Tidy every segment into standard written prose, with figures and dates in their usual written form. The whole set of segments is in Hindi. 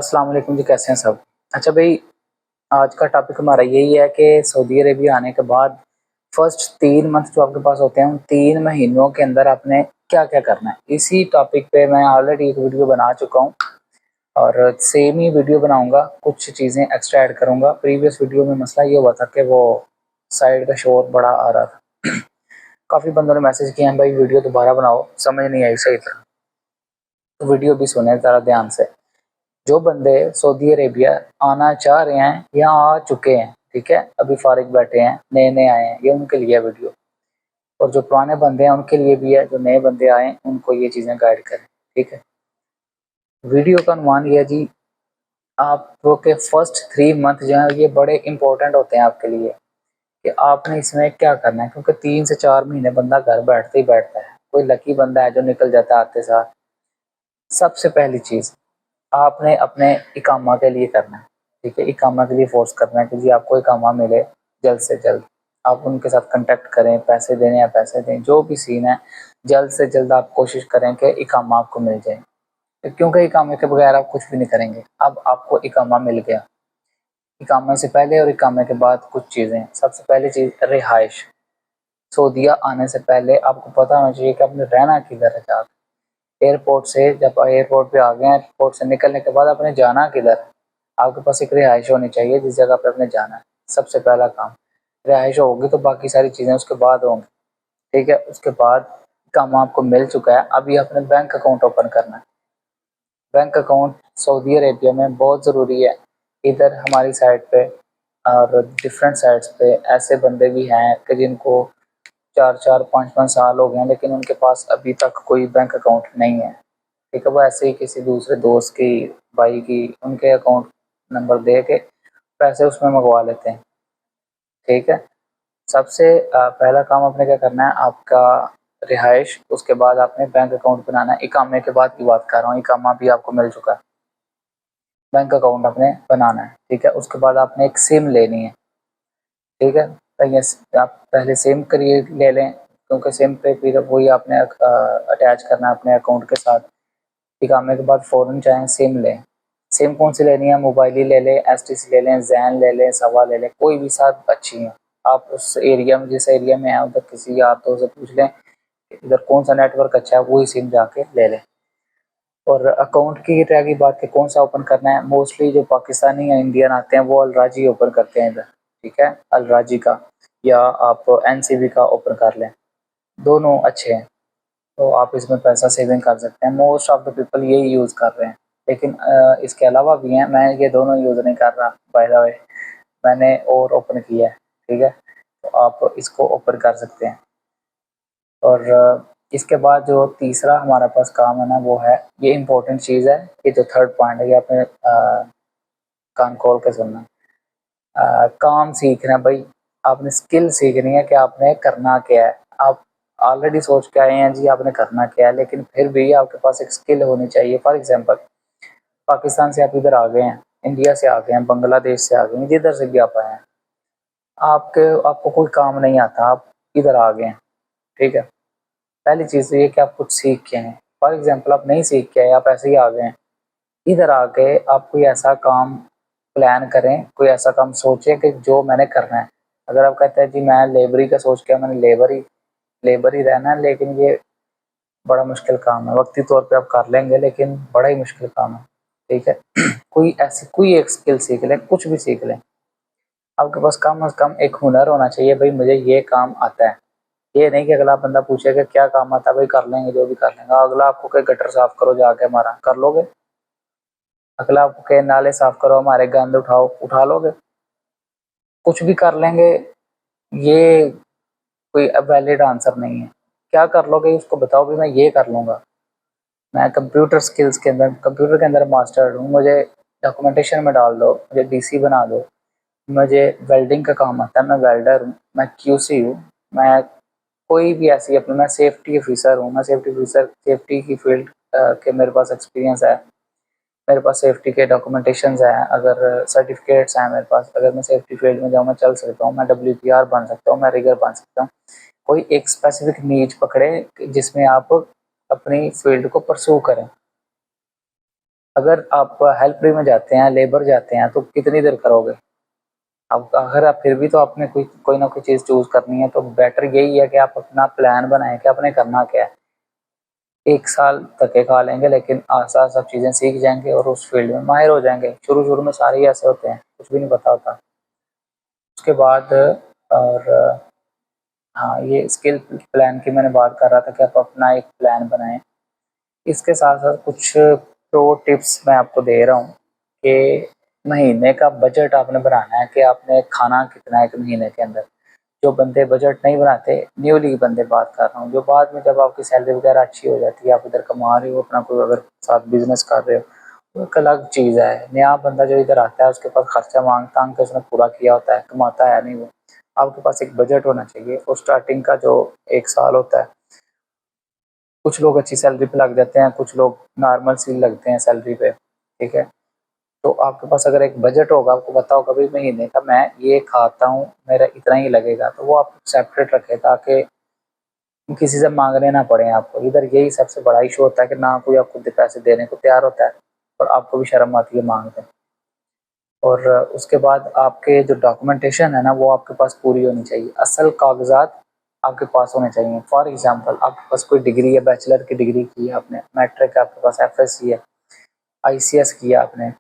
अस्सलाम वालेकुम जी, कैसे हैं सब? अच्छा भाई, आज का टॉपिक हमारा यही है कि सऊदी अरेबिया आने के बाद फर्स्ट 3 मंथ जो आपके पास होते हैं, उन 3 महीनों के अंदर आपने क्या-क्या करना है? इसी टॉपिक पे मैं ऑलरेडी एक वीडियो बना चुका हूँ और सेम ही वीडियो बनाऊँगा, कुछ चीज़ें एक्स्ट्रा ऐड करूँगा। प्रीवियस वीडियो में मसला ये हुआ था कि वो साइड का शोर बड़ा आ रहा था। काफ़ी बंदों ने मैसेज किए हैं, भाई वीडियो दोबारा बनाओ, समझ नहीं आई सही तरह। तो वीडियो भी सुने ज़रा ध्यान से। जो बंदे सऊदी अरेबिया आना चाह रहे हैं या आ चुके हैं, ठीक है, अभी फारिग बैठे हैं, नए-नए आए हैं, ये उनके लिए है वीडियो। और जो पुराने बंदे हैं उनके लिए भी है, जो नए बंदे आए हैं उनको ये चीज़ें गाइड करें, ठीक है। वीडियो का अनुमान ये है जी, आपको के फर्स्ट 3 मंथ जो हैं ये बड़े इंपॉर्टेंट होते हैं आपके लिए कि आपने इसमें क्या करना है, क्योंकि 3 से 4 महीने बंदा घर बैठते ही बैठता है। कोई लकी बंदा है जो निकल जाता है आते साथ। सबसे पहली चीज़ आपने अपने इकामा के लिए करना है, ठीक है? इकामा के लिए फ़ोर्स करना है कि जी आपको इकामा मिले जल्द से जल्द। आप उनके साथ कॉन्टैक्ट करें, पैसे देने हैं पैसे दें, जो भी सीन है, जल्द से जल्द आप कोशिश करें कि इकामा आपको मिल जाए। क्योंकि इकामे के बगैर आप कुछ भी नहीं करेंगे। अब आपको इकामा मिल गया, इकामे से पहले और इकामे के बाद कुछ चीज़ें। सबसे पहली चीज़ रिहाइश। सऊदीया आने से पहले आपको पता होना चाहिए कि आपने रहना किधर है जाके। एयरपोर्ट से जब एयरपोर्ट पे आ गए हैं, एयरपोर्ट से निकलने के बाद आपने जाना किधर है? आपके पास एक रिहाइश होनी चाहिए जिस जगह पे आपने जाना है, सबसे पहला काम। रिहाइश होगी तो बाकी सारी चीज़ें उसके बाद होंगी, ठीक है? उसके बाद काम आपको मिल चुका है, अभी आपने बैंक अकाउंट ओपन करना है। बैंक अकाउंट सऊदी अरेबिया में बहुत ज़रूरी है। इधर हमारी साइड पे और डिफरेंट साइड्स पे ऐसे बंदे भी हैं कि जिनको 4-4, 5-5 साल हो गए हैं लेकिन उनके पास अभी तक कोई बैंक अकाउंट नहीं है। ठीक है, वो ऐसे ही किसी दूसरे दोस्त की, भाई की, उनके अकाउंट नंबर दे के पैसे उसमें मंगवा लेते हैं, ठीक है। सबसे पहला काम आपने क्या करना है, आपका रिहाइश, उसके बाद आपने बैंक अकाउंट बनाना है। इकामे के बाद की बात कर रहा हूँ, इकामा भी आपको मिल चुका है, बैंक अकाउंट आपने बनाना है, ठीक है। उसके बाद आपने एक सिम लेनी है, ठीक है। तो ये आप पहले सिम करिए ले लें, क्योंकि सिम पे फिर वही आपने अटैच करना है अपने अकाउंट के साथ। इकामे के बाद फ़ौरन चाहें सिम लें। सिम कौन सी लेनी है, मोबाइल ही ले लें, एसटीसी ले लें, ज़ैन ले लें, सवा ले लें, कोई भी साथ अच्छी है। आप उस एरिया में, जिस एरिया में हैं उधर किसी यार दोस्त से पूछ लें इधर कौन सा नेटवर्क अच्छा है, वही सिम जाके ले लें। और अकाउंट की रह गई बात कि कौन सा ओपन करना है, मोस्टली जो पाकिस्तानी या इंडियन आते हैं वो अलराजी ओपन करते हैं इधर, ठीक है, अलराजी का, या आप एनसीबी का ओपन कर लें, दोनों अच्छे हैं। तो आप इसमें पैसा सेविंग कर सकते हैं। मोस्ट ऑफ द पीपल यही यूज़ कर रहे हैं, लेकिन इसके अलावा भी हैं, मैं ये दोनों यूज़ नहीं कर रहा बाय द वे, मैंने और ओपन किया है, ठीक है। तो आप इसको ओपन कर सकते हैं। और इसके बाद जो तीसरा हमारे पास काम है ना, वो है, ये इम्पोर्टेंट चीज़ है, ये जो थर्ड पॉइंट है ये आपने कान खोल के सुनना। काम सीखना है भाई, आपने स्किल सीखनी है कि आपने करना क्या है। आप ऑलरेडी सोच के आए हैं जी आपने करना क्या है, लेकिन फिर भी आपके पास एक स्किल होनी चाहिए। फॉर एग्जांपल, पाकिस्तान से आप इधर आ गए हैं, इंडिया से आ गए हैं, बांग्लादेश से आ गए हैं, जिधर से भी आप आए हैं, आपके आपको कोई काम नहीं आता, आप इधर आ गए हैं, ठीक है। पहली चीज़ तो ये कि आप कुछ सीख के आएँ। फॉर एग्जांपल आप नहीं सीख के आए, आप ऐसे ही आ गए हैं, इधर आके आप कोई ऐसा काम प्लान करें, कोई ऐसा काम सोचें कि जो मैंने करना है। अगर आप कहते हैं जी मैं लेबरी का सोच के मैंने लेबर ही रहना है, लेकिन ये बड़ा मुश्किल काम है। वक़्ती तौर पे आप कर लेंगे लेकिन बड़ा ही मुश्किल काम है, ठीक है। कोई एक स्किल सीख लें, कुछ भी सीख लें। आपके पास कम से कम एक हुनर होना चाहिए, भई मुझे ये काम आता है। ये नहीं कि अगला बंदा पूछेगा क्या काम आता है, भाई कर लेंगे, जो भी कर लेंगे। अगला आपको कहे गटर साफ करो जाके हमारा, कर लोगे? अगला आपको कहे नाले साफ करो हमारे, गंद उठाओ, उठा लोगे? कुछ भी कर लेंगे, ये कोई वैलिड आंसर नहीं है। क्या कर लोगे उसको बताओ, भी मैं ये कर लूँगा। मैं कंप्यूटर स्किल्स के अंदर, कंप्यूटर के अंदर मास्टर्ड हूँ, मुझे डॉक्यूमेंटेशन में डाल दो, मुझे डीसी बना दो। मुझे वेल्डिंग का काम आता है, मैं वेल्डर हूँ, मैं क्यूसी हूँ, मैं कोई भी ऐसी अपनी, मैं सेफ्टी ऑफिसर हूँ, मैं सेफ्टी ऑफिसर, सेफ्टी की फील्ड के मेरे पास एक्सपीरियंस है। मेरे पास सेफ्टी के डॉक्यूमेंटेशंस हैं, अगर सर्टिफिकेट्स हैं मेरे पास, अगर मैं सेफ्टी फील्ड में जाऊँ मैं चल सकता हूँ, मैं डब्ल्यूपीआर बन सकता हूँ, मैं रिगर बन सकता हूँ। कोई एक स्पेसिफिक नीच पकड़े जिसमें आप अपनी फील्ड को परस्यू करें। अगर आप हेल्परी में जाते हैं, लेबर जाते हैं, तो कितनी देर करोगे? अब अगर आप फिर भी तो आपने कोई कोई ना कोई चीज़ चूज़ करनी है, तो बेटर यही है कि आप अपना प्लान बनाएँ कि आपने करना क्या है। 1 साल धक्के खा लेंगे, लेकिन आस-पास सब चीज़ें सीख जाएँगे और उस फील्ड में माहिर हो जाएँगे। शुरू-शुरू में सारे ही ऐसे होते हैं, कुछ भी नहीं पता होता। उसके बाद और हाँ, ये स्किल प्लान की मैंने बात कर रहा था कि आप अपना एक प्लान बनाएँ। इसके साथ-साथ कुछ प्रो टिप्स मैं आपको दे रहा हूँ कि महीने का बजट आपने बनाना है कि आपने खाना कितना है 1 महीने के अंदर। जो बंदे बजट नहीं बनाते, न्यूली बंदे बात कर रहा हूँ, जो बाद में जब आपकी सैलरी वगैरह अच्छी हो जाती है, आप इधर कमा रहे हो, अपना कोई अगर साथ बिज़नेस कर रहे हो, वो एक अलग चीज़ है। नया बंदा जो इधर आता है, उसके पास खर्चा माँग-ताँग के उसने पूरा किया होता है, कमाता है नहीं वो। आपके पास एक बजट होना चाहिए और स्टार्टिंग का जो 1 साल होता है, कुछ लोग अच्छी सैलरी पे लग जाते हैं, कुछ लोग नॉर्मल सी लगते हैं सैलरी पे, ठीक है? तो आपके पास अगर एक बजट होगा, आपको पता होगा भई महीने का मैं ये खाता हूँ, मेरा इतना ही लगेगा, तो वो आप सेपरेट रखें ताकि किसी से माँगने ना पड़े आपको। इधर यही सबसे बड़ा इश्यू होता है कि ना कोई आपको पैसे देने को तैयार होता है और आपको भी शर्म आती है माँगने। और उसके बाद आपके जो डॉक्यूमेंटेशन है ना, वो आपके पास पूरी होनी चाहिए। असल कागज़ात आपके पास होने चाहिए। फॉर एग्ज़ाम्पल आपके पास कोई डिग्री है, बैचलर की डिग्री की है आपने, मैट्रिक है आपके पास, एफएससी है, आईसीएस किया आपने,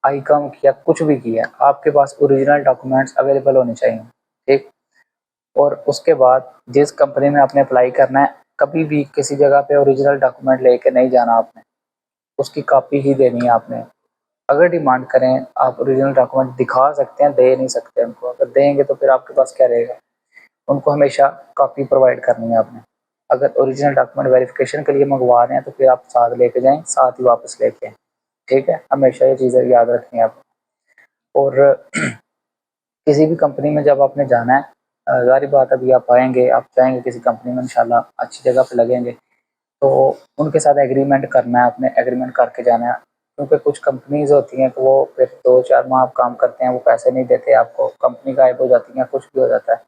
आईकॉम किया, कुछ भी किया, आपके पास ओरिजिनल डॉक्यूमेंट्स अवेलेबल होने चाहिए, ठीक? और उसके बाद जिस कंपनी में आपने अप्लाई करना है, कभी भी किसी जगह पे ओरिजिनल डॉक्यूमेंट लेके नहीं जाना आपने, उसकी कॉपी ही देनी है आपने। अगर डिमांड करें, आप ओरिजिनल डॉक्यूमेंट दिखा सकते हैं, दे नहीं सकते उनको। अगर देंगे तो फिर आपके पास क्या रहेगा? उनको हमेशा कॉपी प्रोवाइड करनी है आपने। अगर ओरिजिनल डॉक्यूमेंट वेरिफिकेशन के लिए मंगवा रहे हैं, तो फिर आप साथ लेके जाएँ, साथ ही वापस लेके आएँ, ठीक है? हमेशा ये चीज़ें याद रखनी है आपको। और किसी भी कंपनी में जब आपने जाना है, ज़ाहिर बात है अभी आप आएँगे, आप जाएँगे किसी कंपनी में इंशाल्लाह अच्छी जगह पे लगेंगे, तो उनके साथ एग्रीमेंट करना है आपने, एग्रीमेंट करके जाना है। क्योंकि कुछ कंपनीज़ होती हैं कि वो फिर 2-4 माह आप काम करते हैं, वो पैसे नहीं देते आपको, कंपनी गायब हो जाती है, कुछ भी हो जाता है।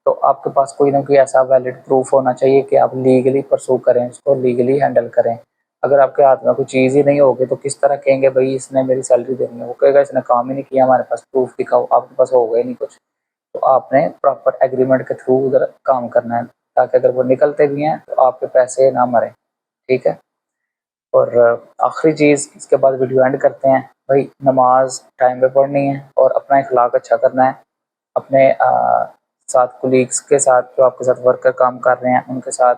तो आपके पास कोई ना कोई ऐसा वैलिड प्रूफ होना चाहिए कि आप लीगली परस्यू करें, उसको लीगली हैंडल करें। अगर आपके हाथ में कोई चीज़ ही नहीं होगी, तो किस तरह कहेंगे भई इसने मेरी सैलरी देनी है? वो कहेगा इसने काम ही नहीं किया, हमारे पास प्रूफ दिखाओ, आपके पास होगा ही नहीं कुछ। तो आपने प्रॉपर एग्रीमेंट के थ्रू उधर काम करना है, ताकि अगर वो निकलते भी हैं, तो आपके पैसे ना मरें, ठीक है? और आखिरी चीज़ इसके बाद वीडियो एंड करते हैं। भाई नमाज़ टाइम पे पढ़नी है और अपना इखलाक अच्छा करना है। अपने साथ कोलीग्स के साथ, जो आपके साथ वर्कर काम कर रहे हैं, उनके साथ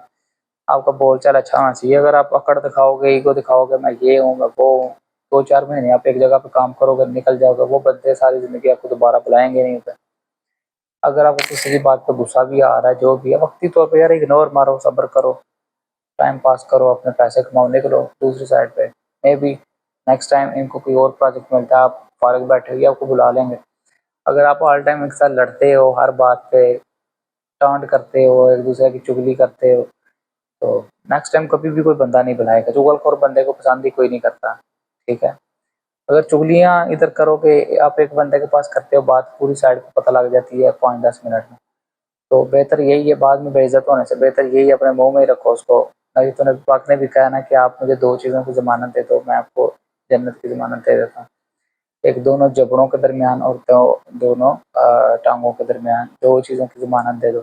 आपका बोलचाल अच्छा होना चाहिए। अगर आप अकड़ दिखाओगे, ईगो दिखाओगे, मैं ये हूँ, मैं वो हूँ, 2-4 महीने आप एक जगह पे काम करोगे, निकल जाओगे, वो बंदे सारी ज़िंदगी आपको दोबारा बुलाएँगे नहीं फिर। अगर आपको किसी की बात पे गुस्सा भी आ रहा है, जो भी है, वक़्ती तौर पे यार इग्नोर मारो, सब्र करो, टाइम पास करो, अपने पैसे कमाओ, निकलो दूसरी साइड पे। मेबी नेक्स्ट टाइम इनको कोई और प्रोजेक्ट मिलता है, आप फ़ारिग बैठे हो, ये आपको बुला लेंगे। अगर आप ऑल टाइम इनके साथ लड़ते हो, हर बात पे टांट करते हो, एक-दूसरे की चुगली करते हो, तो नेक्स्ट टाइम कभी भी कोई बंदा नहीं बुलाएगा। चुगलखोर बंदे को पसंद ही कोई नहीं करता, ठीक है? अगर चुगलियाँ इधर करोगे, आप एक बंदे के पास करते हो, बात पूरी साइड को पता लग जाती है 5-10 मिनट में। तो बेहतर यही है, बाद में बेइज्जत होने से बेहतर यही है अपने मुँह में ही रखो उसको। नबी तो नबी पाक ने भी कहा ना कि आप मुझे 2 चीज़ों की ज़मानत दे दो, मैं आपको जन्नत की ज़मानत दे देता हूँ। एक दोनों जबड़ों के दरमियान और दोनों टाँगों के दरमियान 2 चीज़ों की ज़मानत दे दो।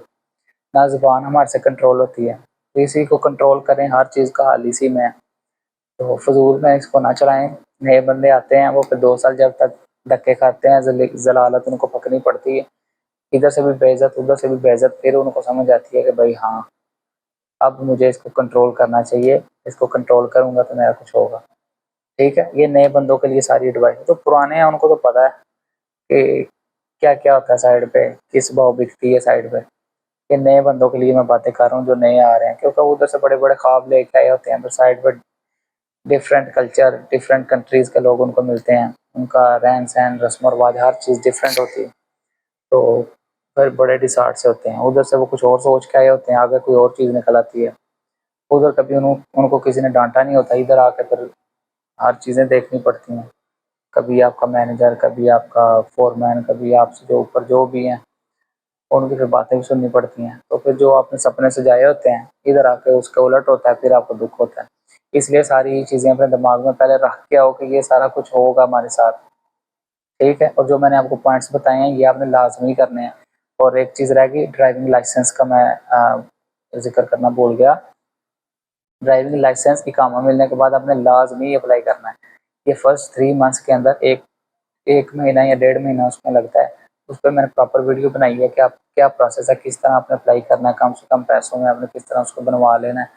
ना ज़ुबान हमारे से कंट्रोल होती है, तो इसी को कंट्रोल करें, हर चीज़ का हल इसी में है। तो फ़िज़ूल में इसको ना चलाएँ। नए बंदे आते हैं, वो फिर 2 साल जब तक धक्के खाते हैं, ज़लालत उनको पकड़नी पड़ती है। इधर से भी बेइज़्ज़त, उधर से भी बेइज़्ज़त, फिर उनको समझ आती है कि भई हाँ, अब मुझे इसको कंट्रोल करना चाहिए, इसको कंट्रोल करूँगा तो मेरा कुछ होगा, ठीक है? ये नए बंदों के लिए सारी एडवाइस है, जो पुराने हैं उनको तो पता है कि क्या-क्या होता है साइड पे, किस भाव बिकती है साइड पे। ये नए बंदों के लिए मैं बातें कर रहा हूँ जो नए आ रहे हैं, क्योंकि वो उधर से बड़े-बड़े ख्वाब लेके आए होते हैं, फिर साइड पे डिफरेंट कल्चर, डिफरेंट कंट्रीज़ के लोग उनको मिलते हैं, उनका रहन-सहन, रस्म-व-रिवाज हर चीज़ डिफरेंट होती है। तो फिर बड़े डिसऑर्डर से होते हैं, उधर से वो कुछ और सोच के आए होते हैं, आगे कोई और चीज़ निकल आती है। उधर कभी उनको किसी ने डाँटा नहीं होता, इधर आके फिर हर चीज़ें देखनी पड़ती हैं। कभी आपका मैनेजर, कभी आपका फ़ोरमैन, कभी आपसे जो ऊपर जो भी हैं, उनकी फिर बातें भी सुननी पड़ती हैं। तो फिर जो आपने सपने सजाए होते हैं, इधर आके उसके उलट होता है, फिर आपको दुःख होता है। इसलिए सारी चीज़ें अपने दिमाग में पहले रख के आओ कि ये सारा कुछ होगा हमारे साथ, ठीक है। और जो मैंने आपको पॉइंट्स बताए हैं ये आपने लाजमी करने हैं। और एक चीज़ रह गई, ड्राइविंग लाइसेंस का मैं जिक्र करना भूल गया। ड्राइविंग लाइसेंस इकामा मिलने के बाद आपने लाजमी अप्लाई करना है। ये फर्स्ट 3 मंथ्स के अंदर एक एक महीना या 1.5 महीना उसमें लगता है। उस पर मैंने प्रॉपर वीडियो बनाई है कि आप क्या प्रोसेस है, किस तरह आपने अप्लाई करना है, कम से कम पैसों में आपने किस तरह उसको बनवा लेना है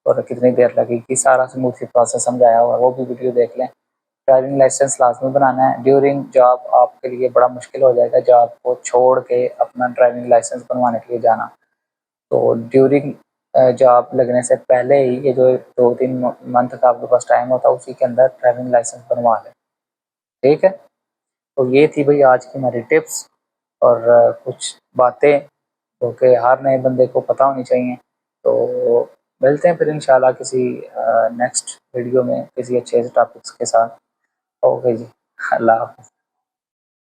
और कितनी देर लगेगी, सारा स्मूथली प्रोसेस समझाया हुआ है, वो भी वीडियो देख लें। ड्राइविंग लाइसेंस लाजमी बनाना है। ड्यूरिंग जॉब आपके लिए बड़ा मुश्किल हो जाएगा जॉब को छोड़ के अपना ड्राइविंग लाइसेंस बनवाने के लिए जाना। तो ड्यूरिंग जॉब लगने से पहले ही ये जो 2-3 मंथ का आपके पास टाइम होता है उसी के अंदर ड्राइविंग लाइसेंस बनवा लें, ठीक है। तो ये थी भाई आज की हमारी टिप्स और कुछ बातें जो कि हर नए बंदे को पता होनी चाहिए। तो मिलते हैं फिर इंशाल्लाह किसी नेक्स्ट वीडियो में किसी अच्छे से टॉपिक्स के साथ। ओके जी, अल्लाह हाफ़िज़।